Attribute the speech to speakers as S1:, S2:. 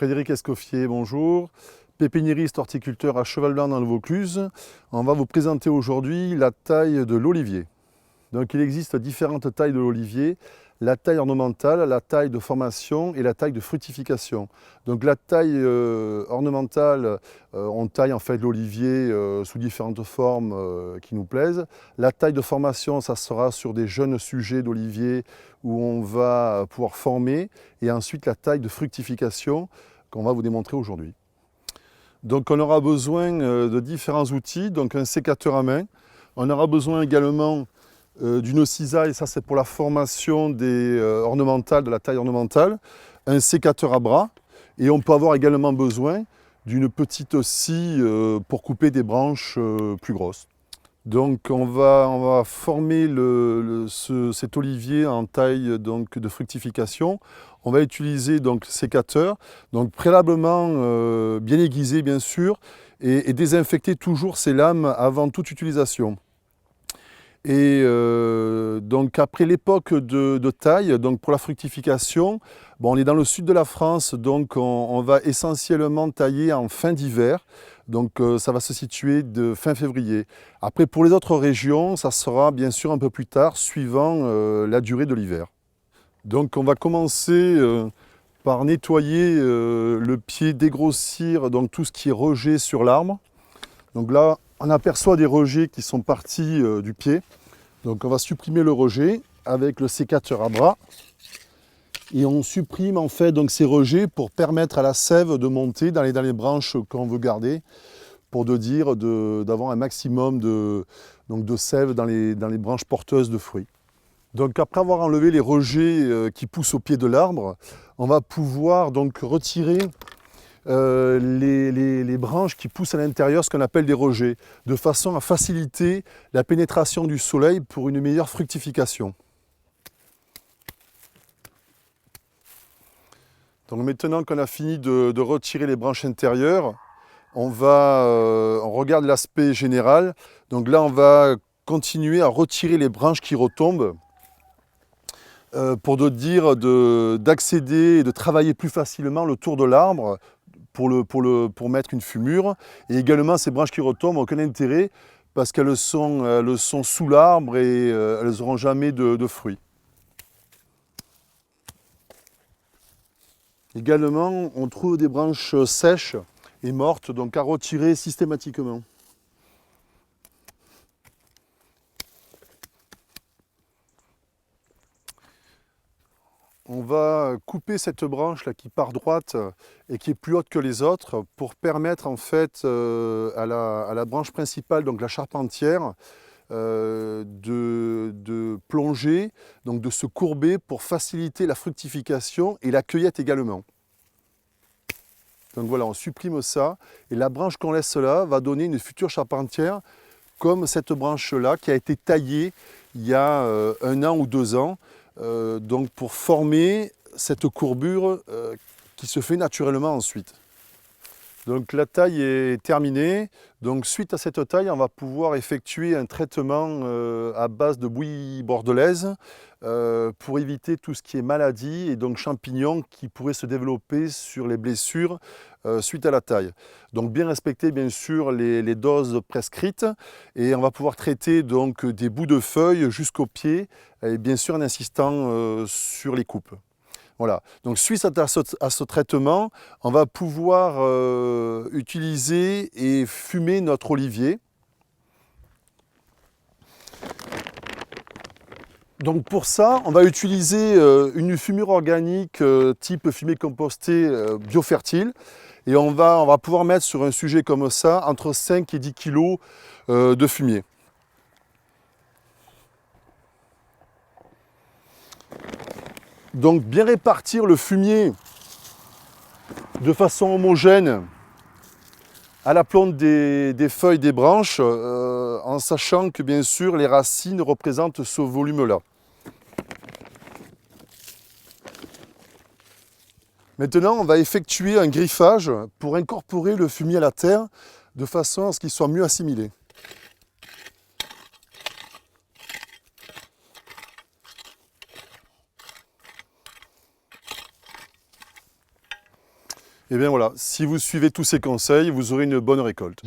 S1: Frédéric Escoffier, bonjour. Pépiniériste horticulteur à Cheval-Blanc dans le Vaucluse. On va vous présenter aujourd'hui la taille de l'olivier. Donc il existe différentes tailles de l'olivier, la taille ornementale, la taille de formation et la taille de fructification. Donc la taille ornementale, on taille en fait l'olivier sous différentes formes qui nous plaisent. La taille de formation, ça sera sur des jeunes sujets d'olivier où on va pouvoir former. Et ensuite la taille de fructification qu'on va vous démontrer aujourd'hui. Donc on aura besoin de différents outils, donc un sécateur à main. On aura besoin également d'une cisaille, ça c'est pour la formation des ornementales, de la taille ornementale, un sécateur à bras, et on peut avoir également besoin d'une petite scie pour couper des branches plus grosses. Donc on va former cet olivier en taille donc, de fructification. On va utiliser donc le sécateur, donc préalablement bien aiguisé bien sûr, et désinfecter toujours ces lames avant toute utilisation. Et donc après l'époque de taille, donc pour la fructification, bon, on est dans le sud de la France, donc on va essentiellement tailler en fin d'hiver. Donc ça va se situer de fin février. Après pour les autres régions, ça sera bien sûr un peu plus tard, suivant la durée de l'hiver. Donc on va commencer par nettoyer le pied, dégrossir donc tout ce qui est rejet sur l'arbre. Donc là, on aperçoit des rejets qui sont partis du pied. Donc on va supprimer le rejet avec le sécateur à bras. Et on supprime en fait donc, ces rejets pour permettre à la sève de monter dans les branches qu'on veut garder, pour d'avoir un maximum de sève dans les branches porteuses de fruits. Donc après avoir enlevé les rejets qui poussent au pied de l'arbre, on va pouvoir donc retirer les branches qui poussent à l'intérieur, ce qu'on appelle des rejets, de façon à faciliter la pénétration du soleil pour une meilleure fructification. Donc maintenant qu'on a fini de retirer les branches intérieures, on regarde l'aspect général. Donc là, on va continuer à retirer les branches qui retombent pour d'accéder et de travailler plus facilement le tour de l'arbre pour mettre une fumure. Et également, ces branches qui retombent n'ont aucun intérêt parce qu'elles sont sous l'arbre et elles n'auront jamais de fruits. Également, on trouve des branches sèches et mortes, donc à retirer systématiquement. On va couper cette branche là qui part droite et qui est plus haute que les autres pour permettre en fait à la branche principale, donc la charpentière, de plonger, donc de se courber pour faciliter la fructification et la cueillette également. Donc voilà, on supprime ça et la branche qu'on laisse là va donner une future charpentière comme cette branche-là qui a été taillée il y a 1 an ou 2 ans, donc pour former cette courbure qui se fait naturellement ensuite. Donc la taille est terminée. Donc suite à cette taille, on va pouvoir effectuer un traitement à base de bouillie bordelaise pour éviter tout ce qui est maladie et donc champignons qui pourraient se développer sur les blessures suite à la taille. Donc bien respecter bien sûr les doses prescrites et on va pouvoir traiter donc des bouts de feuilles jusqu'aux pieds et bien sûr en insistant sur les coupes. Voilà, donc suite à ce traitement, on va pouvoir utiliser et fumer notre olivier. Donc pour ça, on va utiliser une fumure organique type fumée compostée biofertile. Et on va pouvoir mettre sur un sujet comme ça entre 5 et 10 kg de fumier. Donc bien répartir le fumier de façon homogène à la plante des feuilles des branches, en sachant que bien sûr les racines représentent ce volume-là. Maintenant, on va effectuer un griffage pour incorporer le fumier à la terre de façon à ce qu'il soit mieux assimilé. Et bien voilà, si vous suivez tous ces conseils, vous aurez une bonne récolte.